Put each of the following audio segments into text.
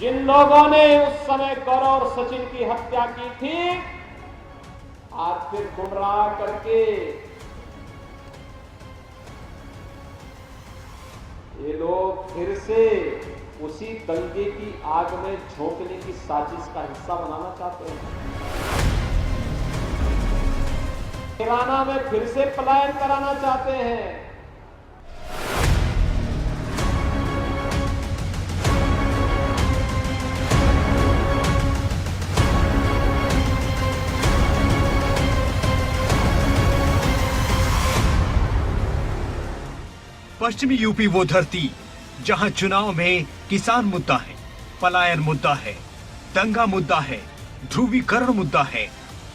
जिन लोगों ने उस समय गौरव और सचिन की हत्या की थी, आज फिर गुमराह करके ये लोग फिर से उसी दंगे की आग में झोंकने की साजिश का हिस्सा बनाना चाहते हैं। तेलंगाना में फिर से पलायन कराना चाहते हैं। पश्चिमी यूपी वो धरती जहां चुनाव में किसान मुद्दा है, पलायन मुद्दा है, दंगा मुद्दा है, ध्रुवीकरण मुद्दा है,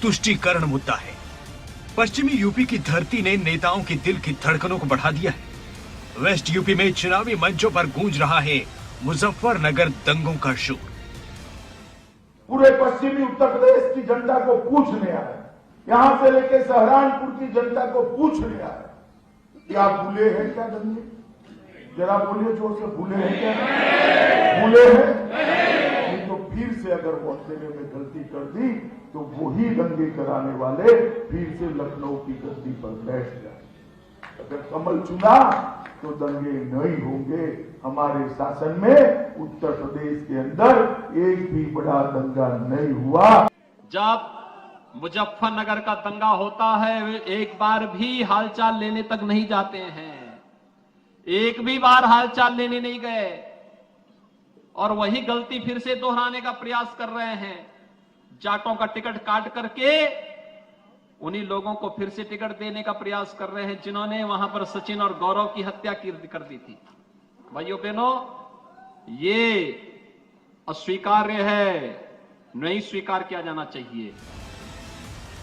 तुष्टीकरण मुद्दा है। पश्चिमी यूपी की धरती ने नेताओं की दिल की धड़कनों को बढ़ा दिया है। वेस्ट यूपी में चुनावी मंचों पर गूंज रहा है मुजफ्फरनगर दंगों का शोर। पूरे पश्चिमी उत्तर प्रदेश की जनता को पूछने आए, यहां से लेकर सहारनपुर की जनता को पूछने आए, क्या भूले हैं क्या दंगे? जरा बोलिए जोर से, भूले हैं क्या? भूले हैं? नहीं तो फिर से अगर वोट देने में गलती कर दी तो वही दंगे कराने वाले फिर से लखनऊ की गद्दी पर बैठ जाए। अगर कमल चुना तो दंगे नहीं होंगे। हमारे शासन में उत्तर प्रदेश के अंदर एक भी बड़ा दंगा नहीं हुआ। जब मुजफ्फरनगर का दंगा होता है, वे एक बार भी हालचाल लेने तक नहीं जाते हैं, एक भी बार हालचाल लेने नहीं गए और वही गलती फिर से दोहराने का प्रयास कर रहे हैं। जाटों का टिकट काट करके उन्हीं लोगों को फिर से टिकट देने का प्रयास कर रहे हैं जिन्होंने वहां पर सचिन और गौरव की हत्या कर दी थी। भाइयों बहनों, ये अस्वीकार्य है, नहीं स्वीकार किया जाना चाहिए।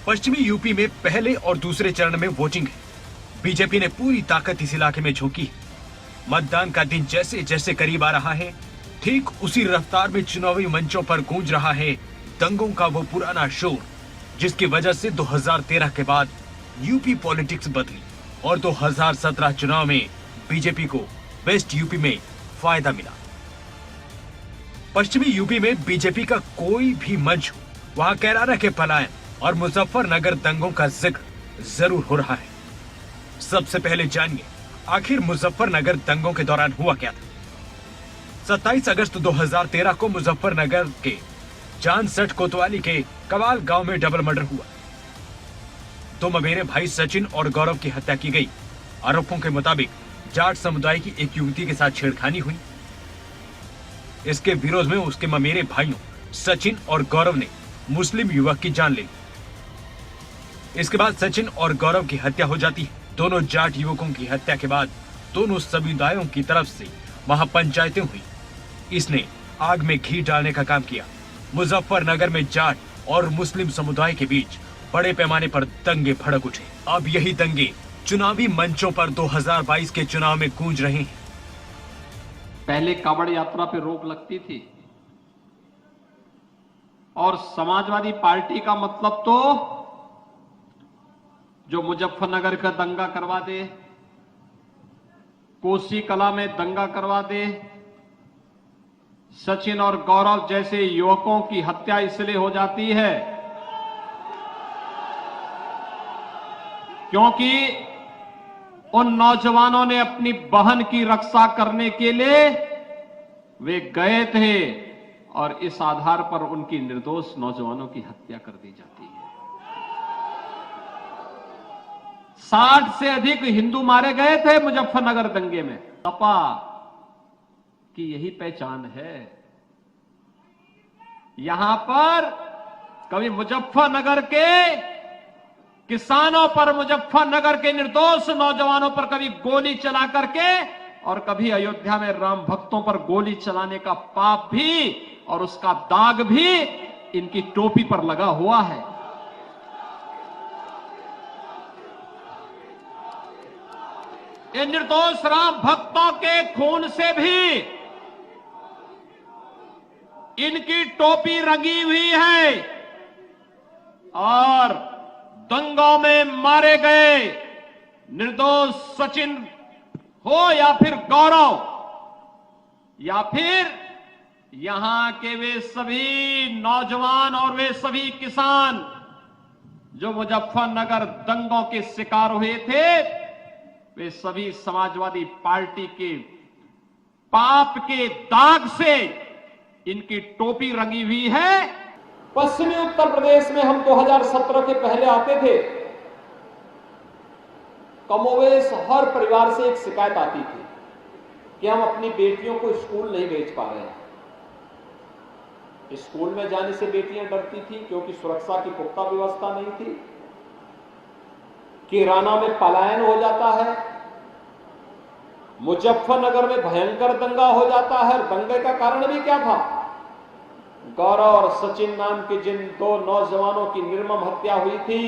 पश्चिमी यूपी में पहले और दूसरे चरण में वोटिंग है। बीजेपी ने पूरी ताकत इस इलाके में झोंकी है। मतदान का दिन जैसे जैसे करीब आ रहा है, ठीक उसी रफ्तार में चुनावी मंचों पर गूंज रहा है दंगों का वो पुराना शोर, जिसकी वजह से 2013 के बाद यूपी पॉलिटिक्स बदली और 2017 चुनाव में बीजेपी को वेस्ट यूपी में फायदा मिला। पश्चिमी यूपी में बीजेपी का कोई भी मंच हो, वहां कैराना के पलायन और मुजफ्फरनगर दंगों का जिक्र जरूर हो रहा है। सबसे पहले जानिए आखिर मुजफ्फरनगर दंगों के दौरान हुआ क्या था। 27 अगस्त 2013 को मुजफ्फरनगर के जानसठ कोतवाली के कवाल गांव में डबल मर्डर हुआ। दो ममेरे भाई सचिन और गौरव की हत्या की गई। आरोपों के मुताबिक जाट समुदाय की एक युवती के साथ छेड़खानी हुई। इसके विरोध में उसके ममेरे भाइयों सचिन और गौरव ने मुस्लिम युवक की जान ले ली। इसके बाद सचिन और गौरव की हत्या हो जाती है। दोनों जाट युवकों की हत्या के बाद दोनों समुदायों की तरफ से वहां पंचायतें हुई। इसने आग में घी डालने का काम किया। मुजफ्फरनगर में जाट और मुस्लिम समुदाय के बीच बड़े पैमाने पर दंगे भड़क उठे। अब यही दंगे चुनावी मंचों पर 2022 के चुनाव में गूंज रहे हैं। पहले कांवड़ यात्रा पे रोक लगती थी और समाजवादी पार्टी का मतलब तो जो मुजफ्फरनगर का दंगा करवा दे, कोसी कला में दंगा करवा दे, सचिन और गौरव जैसे युवकों की हत्या इसलिए हो जाती है क्योंकि उन नौजवानों ने अपनी बहन की रक्षा करने के लिए वे गए थे और इस आधार पर उनकी निर्दोष नौजवानों की हत्या कर दी जाती है। 60 से अधिक हिंदू मारे गए थे मुजफ्फरनगर दंगे में। सपा की यही पहचान है। यहां पर कभी मुजफ्फरनगर के किसानों पर, मुजफ्फरनगर के निर्दोष नौजवानों पर कभी गोली चला करके और कभी अयोध्या में राम भक्तों पर गोली चलाने का पाप भी और उसका दाग भी इनकी टोपी पर लगा हुआ है। इन निर्दोष राम भक्तों के खून से भी इनकी टोपी रंगी हुई है और दंगों में मारे गए निर्दोष सचिन हो या फिर गौरव या फिर यहां के वे सभी नौजवान और वे सभी किसान जो मुजफ्फरनगर दंगों के शिकार हुए थे, वे सभी समाजवादी पार्टी के पाप के दाग से इनकी टोपी रंगी हुई है। पश्चिमी उत्तर प्रदेश में हम 2017 के पहले आते थे, कमोवेश हर परिवार से एक शिकायत आती थी कि हम अपनी बेटियों को स्कूल नहीं भेज पा रहे हैं। स्कूल में जाने से बेटियां डरती थी क्योंकि सुरक्षा की पुख्ता व्यवस्था नहीं थी। किराना में पलायन हो जाता है, मुजफ्फरनगर में भयंकर दंगा हो जाता है। दंगे का कारण भी क्या था? गौरव और सचिन नाम के जिन दो नौजवानों की निर्मम हत्या हुई थी,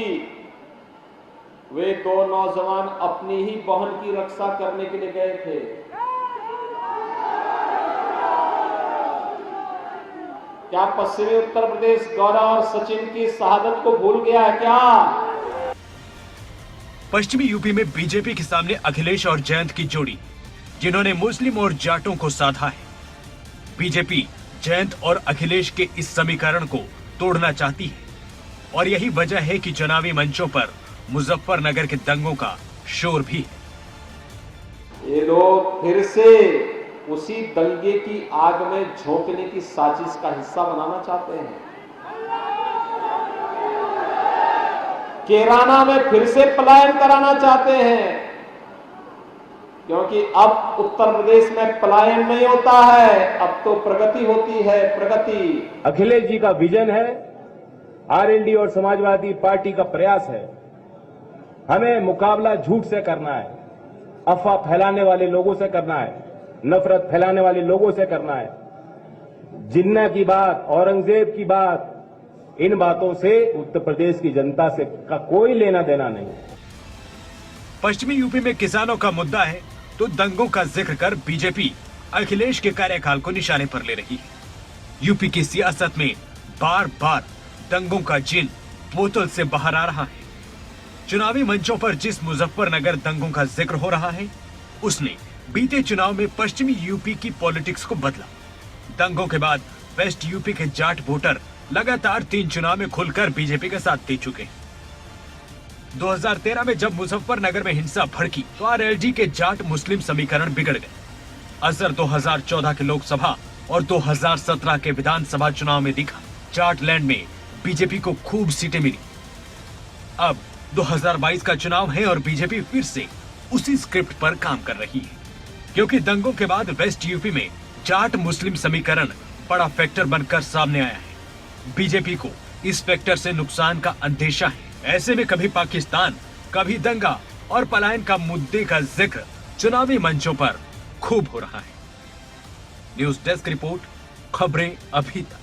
वे दो नौजवान अपनी ही बहन की रक्षा करने के लिए गए थे। क्या पश्चिमी उत्तर प्रदेश गौरव और सचिन की शहादत को भूल गया है क्या? पश्चिमी यूपी में बीजेपी के सामने अखिलेश और जयंत की जोड़ी, जिन्होंने मुस्लिम और जाटों को साधा है। बीजेपी जयंत और अखिलेश के इस समीकरण को तोड़ना चाहती है और यही वजह है कि चुनावी मंचों पर मुजफ्फरनगर के दंगों का शोर भी है। ये लोग फिर से उसी दंगे की आग में झोंकने की साजिश का हिस्सा बनाना चाहते हैं। केराना में फिर से पलायन कराना चाहते हैं, क्योंकि अब उत्तर प्रदेश में पलायन नहीं होता है, अब तो प्रगति होती है, प्रगति। अखिलेश जी का विजन है, आरएलडी और समाजवादी पार्टी का प्रयास है। हमें मुकाबला झूठ से करना है, अफवाह फैलाने वाले लोगों से करना है, नफरत फैलाने वाले लोगों से करना है। जिन्ना की बात, औरंगजेब की बात, इन बातों से उत्तर प्रदेश की जनता से का कोई लेना देना नहीं। पश्चिमी यूपी में किसानों का मुद्दा है तो दंगों का जिक्र कर बीजेपी अखिलेश के कार्यकाल को निशाने पर ले रही है। यूपी की सियासत में बार बार दंगों का जिन बोतल से बाहर आ रहा है। चुनावी मंचों पर जिस मुजफ्फरनगर दंगों का जिक्र हो रहा है, उसने बीते चुनाव में पश्चिमी यूपी की पॉलिटिक्स को बदला। दंगों के बाद वेस्ट यूपी के जाट वोटर लगातार 3 चुनाव में खुलकर बीजेपी का साथ दे चुके हैं। 2013 में जब मुजफ्फरनगर में हिंसा भड़की तो आरएलडी के जाट मुस्लिम समीकरण बिगड़ गए। असर 2014 के लोकसभा और 2017 के विधानसभा चुनाव में दिखा। जाटलैंड में बीजेपी को खूब सीटें मिली। अब 2022 का चुनाव है और बीजेपी फिर से उसी स्क्रिप्ट पर काम कर रही है, क्योंकि दंगों के बाद वेस्ट यूपी में जाट मुस्लिम समीकरण बड़ा फैक्टर बनकर सामने आया है। बीजेपी को इस फैक्टर से नुकसान का अंदेशा है। ऐसे में कभी पाकिस्तान, कभी दंगा और पलायन का मुद्दे का जिक्र चुनावी मंचों पर खूब हो रहा है। न्यूज़ डेस्क रिपोर्ट, खबरें अभी तक।